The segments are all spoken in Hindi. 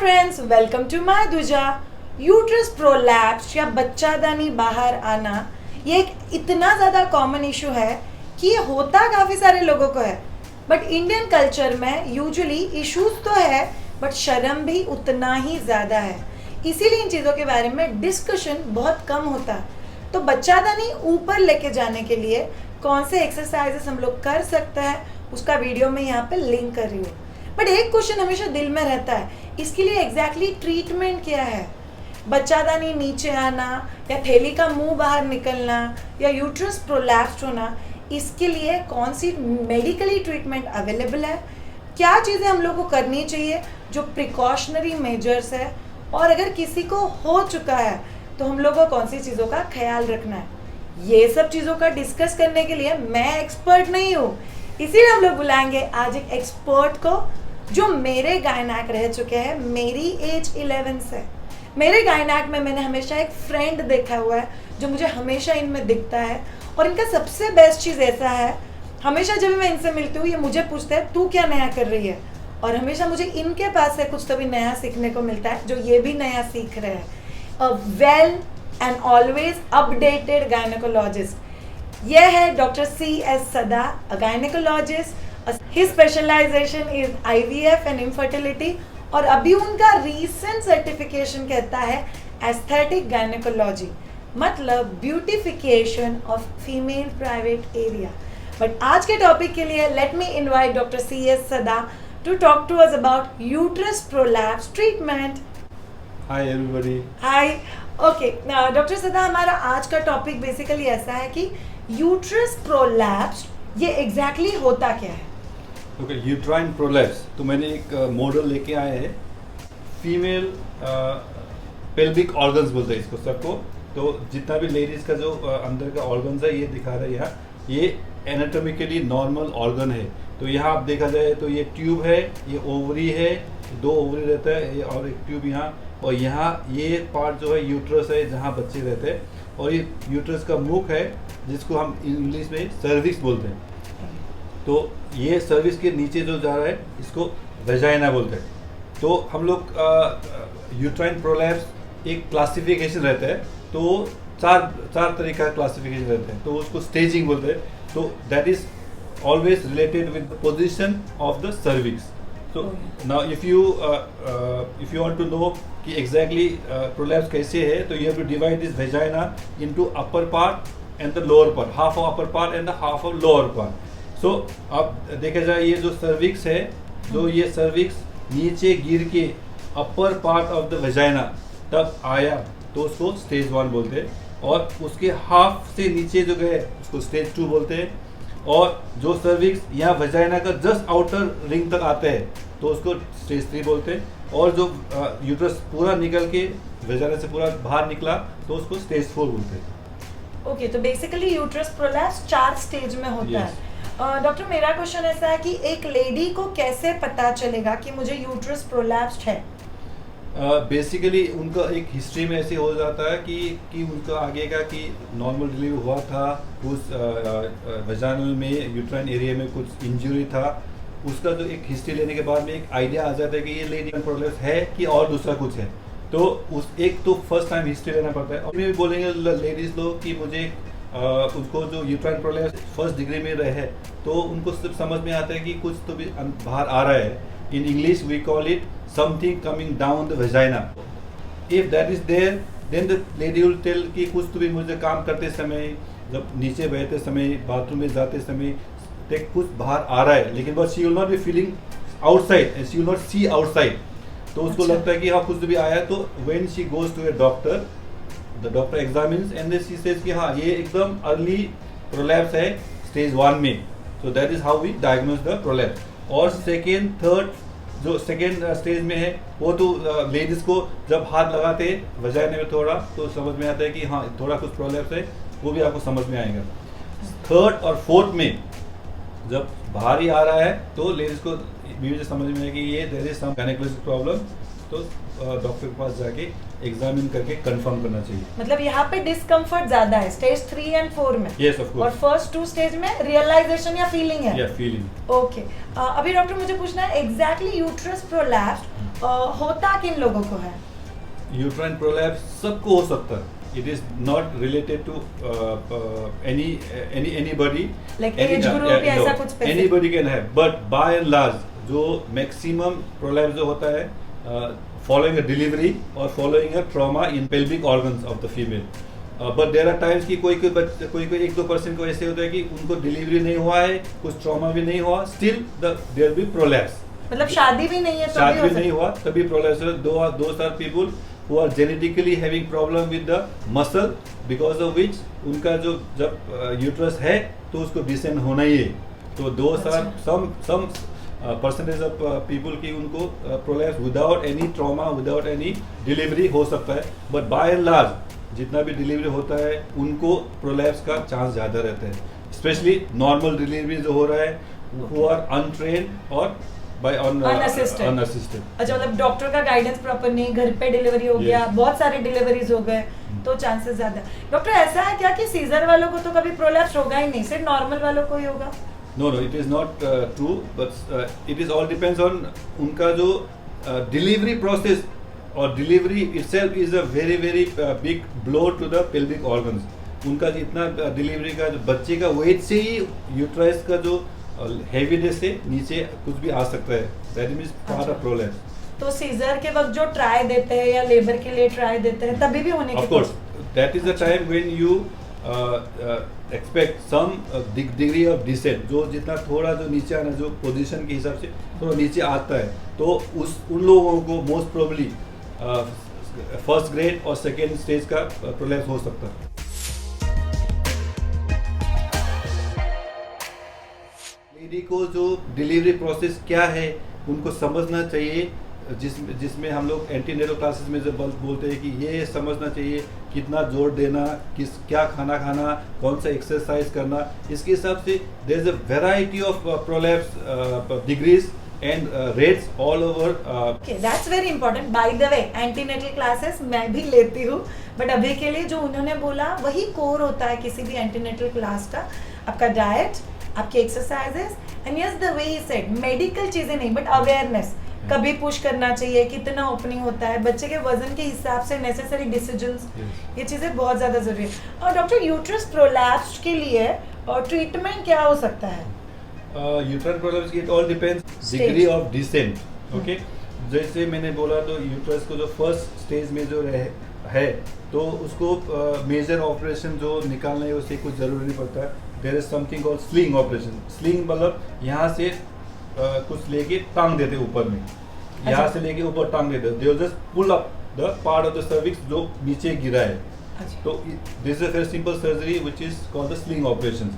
फ्रेंड्स, वेलकम टू माय दुजा। यूट्रस प्रोलैप्स या बच्चादानी बाहर आना ये एक इतना ज़्यादा कॉमन इशू है कि ये होता काफ़ी सारे लोगों को है। बट इंडियन कल्चर में यूजुअली इश्यूज तो है बट शर्म भी उतना ही ज़्यादा है, इसीलिए इन चीज़ों के बारे में डिस्कशन बहुत कम होता है। तो बच्चादानी ऊपर लेके जाने के लिए कौन से एक्सरसाइजेस हम लोग कर सकते हैं उसका वीडियो में यहाँ पे लिंक कर रही हूँ। बट एक क्वेश्चन हमेशा दिल में रहता है, इसके लिए एग्जैक्टली ट्रीटमेंट क्या है? बच्चादानी नीचे आना या थैली का मुंह बाहर निकलना या यूट्रस प्रोलैप्स होना, इसके लिए कौन सी मेडिकली ट्रीटमेंट अवेलेबल है? क्या चीज़ें हम लोग को करनी चाहिए जो प्रिकॉशनरी मेजर्स है? और अगर किसी को हो चुका है तो हम लोग को कौन सी चीज़ों का ख्याल रखना है? ये सब चीज़ों का डिस्कस करने के लिए मैं एक्सपर्ट नहीं हूँ, इसीलिए हम लोग बुलाएंगे आज एक एक्सपर्ट को जो मेरे गायनाक रह चुके हैं। मेरी एज 11 से मेरे गायनाक में मैंने हमेशा एक फ्रेंड देखा हुआ है जो मुझे हमेशा इनमें दिखता है। और इनका सबसे बेस्ट चीज़ ऐसा है, हमेशा जब मैं इनसे मिलती हूँ ये मुझे पूछते हैं तू क्या नया कर रही है, और हमेशा मुझे इनके पास से कुछ तो भी नया सीखने को मिलता है जो ये भी नया सीख रहे हैं। A well and always updated gynaecologist यह है डॉक्टर C.S. सदा, अ gynaecologist. His specialization is IVF and infertility, और अभी उनका recent certification कहता है aesthetic gynecology, मतलब beautification of female private area. But आज के टॉपिक के लिए let me invite Dr. C.S. सदा to talk to us about uterus prolapse treatment. Hi everybody. Hi. Okay, doctor सदा, हमारा आज का टॉपिक बेसिकली ऐसा है कि यूट्रस प्रोलैप्स ये एग्जैक्टली होता क्या है? ओके, यूट्राइन प्रोलैप्स तो मैंने एक मॉडल लेके आए हैं। फीमेल पेल्विक ऑर्गन्स बोलते हैं इसको सबको। तो जितना भी लेडीज का जो अंदर का ऑर्गन्स है ये दिखा रहा है यहाँ। ये एनाटॉमिकली नॉर्मल ऑर्गन है। तो यहाँ आप देखा जाए तो ये ट्यूब है, ये ओवरी है, 2 ओवरी रहता है ये, और एक ट्यूब यहाँ, और यहाँ ये पार्ट जो है यूट्रस है जहाँ बच्चे रहते हैं, और ये यूट्रस का मुख है जिसको हम इंग्लिश में सर्विक्स बोलते हैं। तो ये सर्विक्स के नीचे जो जा रहा है इसको वेजाइना बोलते हैं। तो हम लोग यूट्राइन प्रोलैप्स एक क्लासिफिकेशन रहता है, तो चार तरीका का क्लासिफिकेशन रहता है, तो उसको स्टेजिंग बोलते हैं। तो that is always related with the position of the cervix. So now if you want to know कि exactly prolapse कैसे है, तो you have to divide this vagina into upper part and the lower part, half of upper part and the half of lower part. So अब देखा जाए ये जो cervix है, जो ये cervix नीचे गिर के upper part of the vagina तब आया तो उसको stage 1 बोलते हैं, और उसके half से नीचे जो गए उसको stage 2 बोलते हैं। और जो सर्विक्स यहाँ वजाइना का जस्ट आउटर रिंग तक आते हैं तो उसको स्टेज 3 बोलते हैं, और जो यूट्रस पूरा निकल के वजाइना से पूरा बाहर निकला तो उसको स्टेज 4 बोलते हैं। ओके, तो बेसिकली यूट्रस प्रोलैप्स 4 स्टेज में होता है। डॉक्टर, मेरा क्वेश्चन ऐसा है कि एक लेडी को कैसे पता चलेगा कि मुझे यूट्रस प्रोलैप्स है? बेसिकली उनका एक हिस्ट्री में ऐसे हो जाता है कि उनका आगे का कि नॉर्मल डिलीवरी हुआ था, उस वजाइनल में यूट्राइन एरिया में कुछ इंजरी था, उसका जो एक हिस्ट्री लेने के बाद में एक आइडिया आ जाता है कि ये लेडी प्रोलैप्स है कि और दूसरा कुछ है। तो उस एक तो फर्स्ट टाइम हिस्ट्री लेना पड़ता है। और भी बोलेंगे लेडीज़ लोग कि मुझे उनको जो यूट्राइन प्रोलैप्स फर्स्ट डिग्री में रहे तो उनको सिर्फ समझ में आता है कि कुछ तो भी बाहर आ रहा है। In English we call it something coming down the vagina. If that is there, then the lady will tell कि कुछ तो भी मुझे काम करते समय, जब नीचे बहते समय, बाथरूम में जाते समय कुछ बाहर आ रहा है, लेकिन but she will not be feeling outside and she will not see outside. तो उसको लगता है कि हाँ कुछ तो भी आया है। तो when she goes to a doctor, the doctor examines and then she says कि हाँ ये एकदम early prolapse है stage 1 में। So that is how we diagnose the prolapse. और सेकेंड थर्ड जो सेकेंड स्टेज में है वो तो लेडीज़ को जब हाथ लगाते हैं वजाइना में थोड़ा तो समझ में आता है कि हाँ थोड़ा कुछ प्रॉब्लम्स है, वो भी आपको समझ में आएगा। थर्ड और फोर्थ में जब बाहर ही आ रहा है तो लेडीज़ को भी समझ में आएगा कि ये there is some gynaecological problem, तो डॉक्टर के पास जाके एग्जामिन करके कंफर्म करना चाहिए। मतलब यहाँ पे डिस्कम्फर्ट ज्यादा है स्टेज 3 एंड 4 में? Yes of course. और फर्स्ट 2 स्टेज में रियलाइजेशन या फीलिंग है? या फीलिंग। ओके, अभी डॉक्टर मुझे पूछना है एग्जैक्टली यूट्रस प्रोलैप्स होता किन लोगों को है? यूट्राइन प्रोलैप्स सबको हो सकता है. It is not related to anybody. Like age group या ऐसा कुछ specific? Anybody can have, but by and large जो maximum prolapse जो होता है following a delivery or following a trauma in pelvic organs of the female. But there are times कि कोई 1-2% को ऐसे होता है कि उनको डिलीवरी नहीं हुआ है, कुछ ट्रॉमा भी नहीं हुआ, still there will be prolapse. मतलब शादी भी नहीं है तो शादी भी नहीं हुआ तभी prolapse. Those are people who are genetically having problem with the muscle because of which उनका जो जब यूट्रस है तो उसको डिसेंड होना ही है. तो those are some percentage of people की उनको prolapse without any trauma, without any delivery हो सकता है. But by and large जितना भी डिलीवरी होता है उनको prolapse का चांस ज़्यादा रहता है. Especially normal डिलीवरी जो हो रहा है who are untrained और by unassisted. अच्छा, मतलब डॉक्टर का गाइडेंस प्रॉपर नहीं, घर पे डिलीवरी हो गया, बहुत सारे डिलीवरीज हो गए तो चांसेस ज्यादा. डॉक्टर ऐसा है क्या कि सीजर वालों को तो कभी प्रोलैप्स होगा ही नहीं, सिर्फ नॉर्मल वालों को ही होगा? No, it is not true, but it is all depends on उनका जो delivery process और delivery itself is a very big blow to the pelvic organs. उनका जितना डिलीवरी का जो बच्चे का वेट से ही यूट्राइस का जो हेवीनेस से नीचे कुछ भी आ सकता है. That means part of prolapse. तो सीजर के वक्त जो ट्राई देते हैं या लेबर के लिए ट्राई देते हैं तभी भी होने की of course that is the time when you expect some degree of descent. जो जितना थोड़ा जो नीचे आना जो पोजीशन के हिसाब से थोड़ा नीचे आता है तो उन लोगों को मोस्ट प्रोबेबली फर्स्ट ग्रेड और सेकेंड स्टेज का प्रोलैप्स हो सकता है. लेडी को जो डिलीवरी प्रोसेस क्या है उनको समझना चाहिए, जिसमें हम लोग एंटीनेटल क्लासेस में जब बोलते हैं कि ये समझना चाहिए कितना जोर देना, क्या खाना खाना, कौन सा एक्सरसाइज करना. इसके हिसाब से there is a variety of prolapse degrees and rates all over. That's very important. By the way antenatal classes मैं भी लेती हूँ, बट अभी के लिए जो उन्होंने बोला वही कोर होता है किसी भी एंटीनेटल क्लास का. आपका डाइट, आपके exercises and yes the way he said medical चीजें नहीं बट अवेयरनेस. कभी पुश करना चाहिए, कितना ओपनिंग होता है, बच्चे के वजन के हिसाब से नेसेसरी डिसीजंस, ये चीजें बहुत ज्यादा जरूरी है. और डॉक्टर यूट्रस प्रोलैप्स के लिए ट्रीटमेंट क्या हो सकता है? Uterine prolapse it all depends degree of descent. Okay, जैसे मैंने बोला तो यूट्रस को जो फर्स्ट स्टेज में जो है तो उसको मेजर ऑपरेशन जो निकालना है उससे कुछ जरूरी नहीं पड़ता है. There is something called sling operation. Sling मतलब यहाँ से कुछ लेके टांग देते ऊपर में, यहाँ से लेके ऊपर टांग देते. They just pull up the part of the cervix जो नीचे गिरा है. तो this is a very simple surgery which is called the sling operation.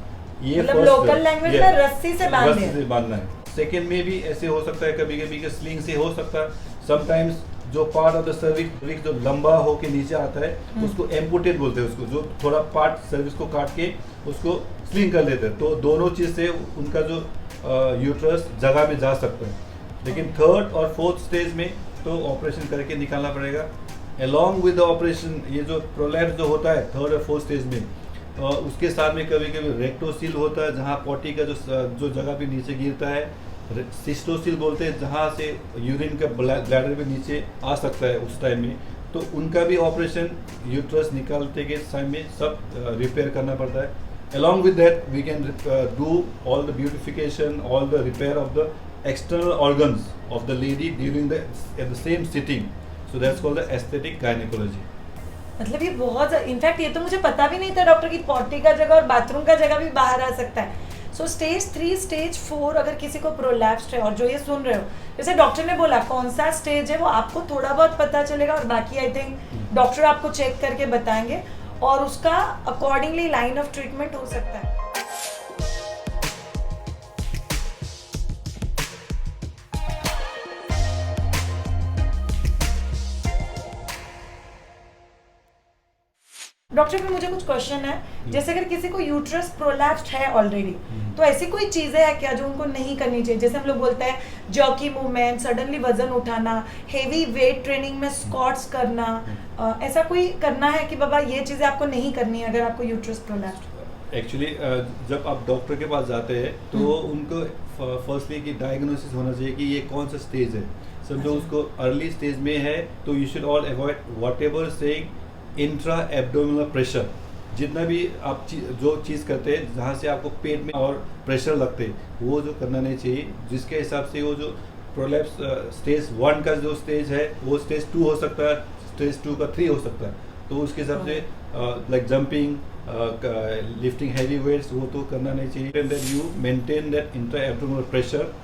ये मतलब लोकल लैंग्वेज में रस्सी से बांधना है. सेकेंड में भी ऐसे हो सकता है, कभी कभी स्लिंग से हो सकता है. समटाइम्स जो पार्ट ऑफ द सर्विक्स जो लंबा होके नीचे आता है उसको एम्पुटेट बोलते हैं. उसको जो थोड़ा पार्ट सर्विक्स को काट के उसको स्लिंग कर लेते हैं. तो दोनों चीज से उनका जो यूट्रस जगह में जा सकता है. लेकिन थर्ड और फोर्थ स्टेज में तो ऑपरेशन करके निकालना पड़ेगा. अलॉन्ग विद द ऑपरेशन ये जो प्रोलैप्स जो होता है थर्ड और फोर्थ स्टेज में उसके साथ में कभी कभी रेक्टोसील होता है जहाँ पॉटी का जो जगह पे नीचे गिरता है. सिस्टोसील बोलते हैं जहाँ से यूरिन का ब्लैडर पे नीचे आ सकता है उस टाइम में. तो उनका भी ऑपरेशन यूट्रस निकालते के टाइम में सब रिपेयर करना पड़ता है. Along with that, we can do all the beautification, all the repair of the external organs of the lady during at the same sitting. So that's called the aesthetic gynecology. मतलब ये बहुत, इनफैक्ट ये तो मुझे पता भी नहीं था डॉक्टर की पॉटी का जगह और बाथरूम का जगह भी बाहर आ सकता है. सो स्टेज 3, स्टेज 4 अगर किसी को प्रोलैप्स्ड है और जो ये सुन रहे हो, जैसे डॉक्टर ने बोला कौन सा स्टेज है वो आपको थोड़ा बहुत पता चलेगा और बाकी आई थिंक डॉक्टर आपको चेक करके बताएंगे और उसका अकॉर्डिंगली लाइन ऑफ ट्रीटमेंट हो सकता है. डॉक्टर फिर मुझे कुछ क्वेश्चन है. जैसे अगर किसी को यूट्रस प्रोलैप्स्ड है ऑलरेडी तो ऐसी कोई चीजें है क्या जो उनको नहीं करनी चाहिए? जैसे हम लोग बोलते हैं जॉकी मूवमेंट, सडनली वजन उठाना, हेवी वेट ट्रेनिंग में स्क्वाट्स करना, ऐसा कोई करना है कि बाबा ये चीजें आपको नहीं करनी है अगर आपको यूट्रस प्रोलैप्स्ड? एक्चुअली जब आप डॉक्टर के पास जाते हैं तो उनको फर्स्टली की डायग्नोसिस होना चाहिए कि ये कौन सा स्टेज है. समझो अच्छा। उसको अर्ली स्टेज में है तो you should all avoid what ever saying intra abdominal pressure. जितना भी आप जो चीज़ करते हैं जहाँ से आपको पेट में और प्रेशर लगते हैं वो जो करना नहीं चाहिए, जिसके हिसाब से वो जो प्रोलैप्स स्टेज 1 का जो स्टेज है वो स्टेज 2 हो सकता है, स्टेज 2 का 3 हो सकता है। तो उसके हिसाब से like jumping, lifting heavy weights वो तो करना नहीं चाहिए। And then you maintain that intra abdominal pressure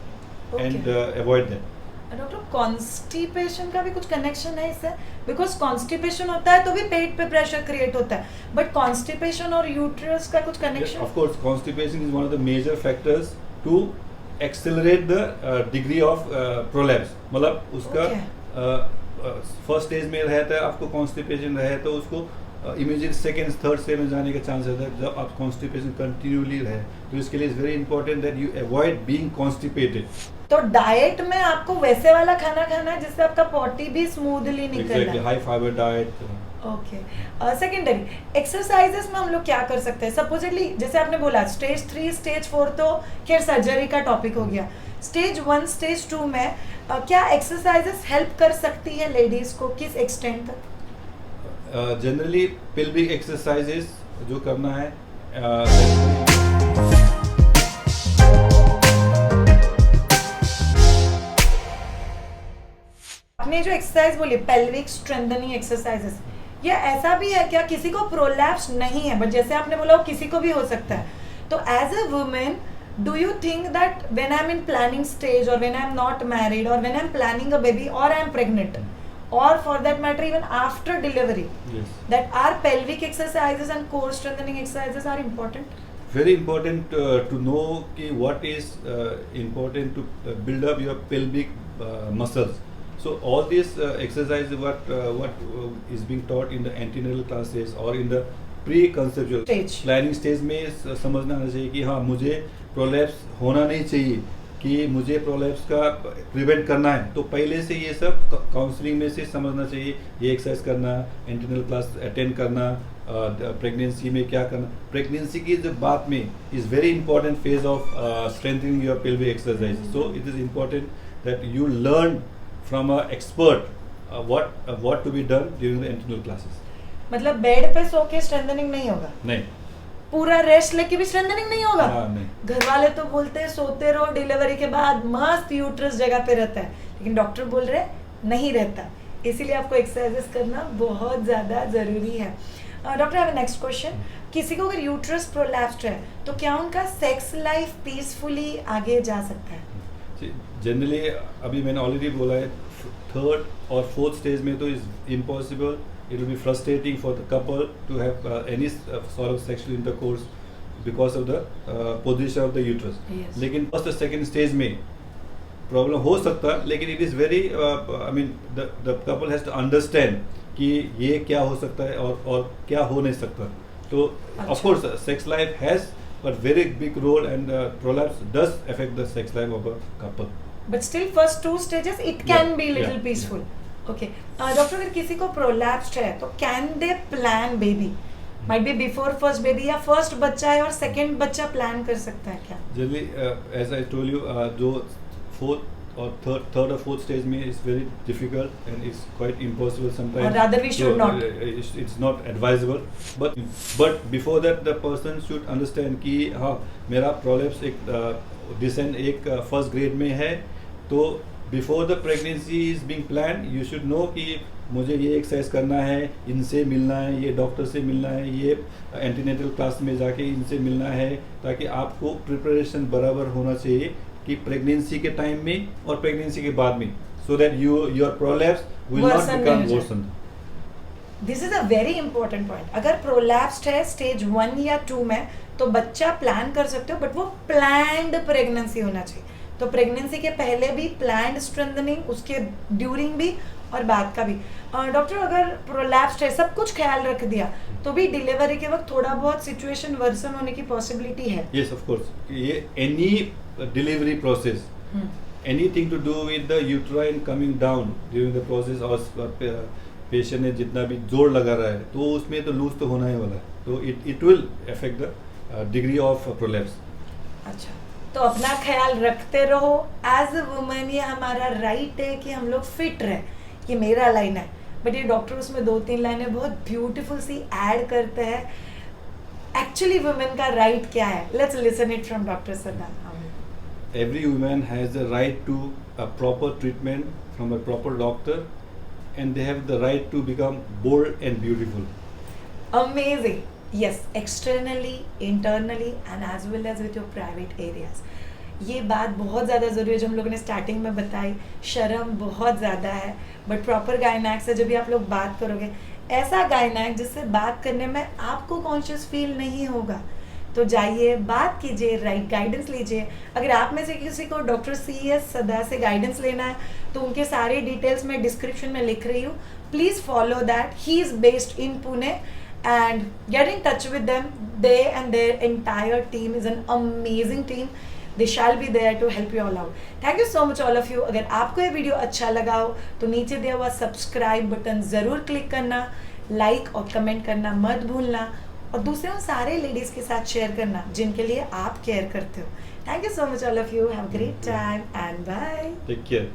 and avoid that. Doctor constipation का भी कुछ कनेक्शन है इससे? बिकॉज कॉन्स्टिपेशन होता है तो भी पेट पे प्रेशर क्रिएट होता है, बट कॉन्स्टिपेशन और यूट्रस का कुछ connection? Of course, constipation is one of the major factors to accelerate the degree of prolapse. मतलब उसका फर्स्ट स्टेज में रहता है आपको कॉन्स्टिपेशन रहे तो उसको इमीडिएट सेकेंड थर्ड स्टेज में जाने का चांस रहता है जब आप कॉन्स्टिपेशन कंटिन्यूली रहे। तो इसके लिए is very important that you avoid being constipated. तो डाइट में आपको वैसे वाला खाना खाना है जिससे आपका पॉटी भी स्मूथली निकल एग्जैक्टली, जाए। High fibre diet. Okay, secondary exercises में हम लोग क्या कर सकते हैं? सपोजिटली जैसे आपने बोला स्टेज 3 स्टेज 4 तो खैर सर्जरी का टॉपिक हो गया, स्टेज 1 स्टेज 2 में क्या एक्सरसाइजेस हेल्प कर सकती है लेडीज को, किस एक्सटेंट तक? जनरली पेल्विक एक्सरसाइजेस जो करना है आपने जो एक्सरसाइज बोली पेल्विक स्ट्रेंथनिंग एक्सरसाइजेस, ये ऐसा भी है क्या किसी को प्रोलैप्स नहीं है बट जैसे आपने बोला वो किसी को भी हो सकता है, तो as a woman do you think that when I'm in planning stage or when I'm not married or when I'm planning a baby or I'm pregnant or for that matter even after delivery, yes, that our pelvic exercises and core strengthening exercises are important? very important to know ki what is important to build up your pelvic muscles. So all these exercises what is being taught in the antenatal classes or in the pre-conceptual Stage. planning stage में समझना आना चाहिए कि हाँ मुझे प्रोलैप्स होना नहीं चाहिए, कि मुझे प्रोलैप्स का प्रिवेंट करना है। तो पहले से ये सब काउंसलिंग में से समझना चाहिए, ये एक्सरसाइज करना, एंटीनल क्लास अटेंड करना, प्रेगनेंसी में क्या करना। प्रेगनेंसी की जो बात में is very important phase of strengthening your pelvic exercise. So it is important that you learn from a expert what to be done during the antenatal classes. मतलब बेड पे सो के स्ट्रेंथनिंग नहीं होगा, नहीं, पूरा रेस्ट लेके भी स्ट्रेंथनिंग नहीं होगा? हाँ, नहीं। घर वाले तो बोलते हैं सोते रहो, डिलीवरी के बाद मस्त यूट्रस जगह पे रहता है, लेकिन डॉक्टर बोल रहे हैं नहीं रहता, इसीलिए आपको एक्सरसाइजेस करना बहुत ज़्यादा ज़रूरी है। Doctor I have next question, किसी को अगर यूट्रस प्रोलैप्स्ड है तो क्या उनका सेक्स लाइफ पीसफुली आगे जा सकता है? जनरली अभी मैंने ऑलरेडी बोला है थर्ड और फोर्थ स्टेज में तो is impossible, it will be frustrating for the couple to have any sort of sexual intercourse because of the position of the uterus. Yes. लेकिन फर्स्ट और सेकेंड स्टेज में प्रॉब्लम हो सकता है, लेकिन it is very I mean the couple has to understand कि ये क्या हो सकता है और क्या हो नहीं सकता। तो of course sex life has but very big role and prolapse does affect the sex life of a couple. But still first 2 stages it can be little yeah, peaceful. Okay. Doctor अगर किसी को प्रोलैप्स्ड है तो can they plan baby, might be before first baby या फर्स्ट बच्चा है और सेकंड बच्चा प्लान कर सकता है क्या? Generally as I told you जो फोर्थ और थर्ड और फोर्थ स्टेज में is very difficult and it's quite impossible sometimes, or rather we should not. it's not advisable, but before that the person should understand कि हाँ मेरा प्रोलैप्स एक डिसेंट एक फर्स्ट ग्रेड में है, तो before the pregnancy is being plan you should know कि मुझे ये एक्सरसाइज करना है, इनसे मिलना है, ये डॉक्टर से मिलना है, ये एंटीनेटल क्लास में जाके इनसे मिलना है, ताकि आपको प्रिपरेशन बराबर होना चाहिए कि प्रेगनेंसी के टाइम में और प्रेगनेंसी के बाद में, so that your prolapse will not become worsen. This is a very important point. अगर प्रोलैप्स्ड है स्टेज 1 या 2 में तो बच्चा प्लान कर सकते हो, बट वो प्लान्ड प्रेगनेंसी होना चाहिए। तो प्रेगनेंसी के पहले भी प्लान्ड स्ट्रेंथनिंग, उसके ड्यूरिंग भी और बाद का भी। डॉक्टर अगर प्रोलैप्स्ड है, सब कुछ ख्याल रख दिया, तो भी डिलीवरी के वक्त थोड़ा बहुत सिचुएशन वर्सन होने की पॉसिबिलिटी है? यस ऑफ कोर्स, ये any delivery process, anything to do with the uterine coming down during the process और पेशेंट ने जितना भी जोर लगा रहा है तो उसमें तो लूज तो होना ही वाला है, तो it will affect the degree of prolapse. अच्छा, तो अपना ख्याल रखते रहो। एज अ वुमन ये हमारा राइट है कि हम लोग फिट रहे, ये मेरा लाइन है, बट ये डॉक्टर उसमें 2-3 लाइनें बहुत ब्यूटीफुल सी ऐड करते हैं। एक्चुअली वुमेन का राइट क्या है? Let's listen it from doctor Saddam. Every woman has the right to a proper treatment from a proper doctor, and they have the right to become bold and beautiful. Amazing. Yes, externally, internally and as well as with your private areas. ये बात बहुत ज़्यादा ज़रूरी है जो हम लोगों ने स्टार्टिंग में बताई। शर्म बहुत ज़्यादा है, बट प्रॉपर गायनैक से जब भी आप लोग बात करोगे, ऐसा गायनैक जिससे बात करने में आपको कॉन्शियस फील नहीं होगा, तो जाइए बात कीजिए, राइट गाइडेंस लीजिए। अगर आप में से किसी को डॉक्टर CS सदा से गाइडेंस लेना है तो उनके सारे डिटेल्स मैं डिस्क्रिप्शन में लिख रही हूँ, please follow that. He is based in Pune and get in touch with them. They and their entire team is an amazing team. They shall be there to help you all out. Thank you so much all of you. अगर आपको ये वीडियो अच्छा लगा हो तो नीचे दिया हुआ सब्सक्राइब बटन ज़रूर क्लिक करना, लाइक और कमेंट करना मत भूलना, और दूसरे उन सारे लेडीज़ के साथ शेयर करना जिनके लिए आप केयर करते हो। Thank you so much all of you. Have a great time and bye. Take care.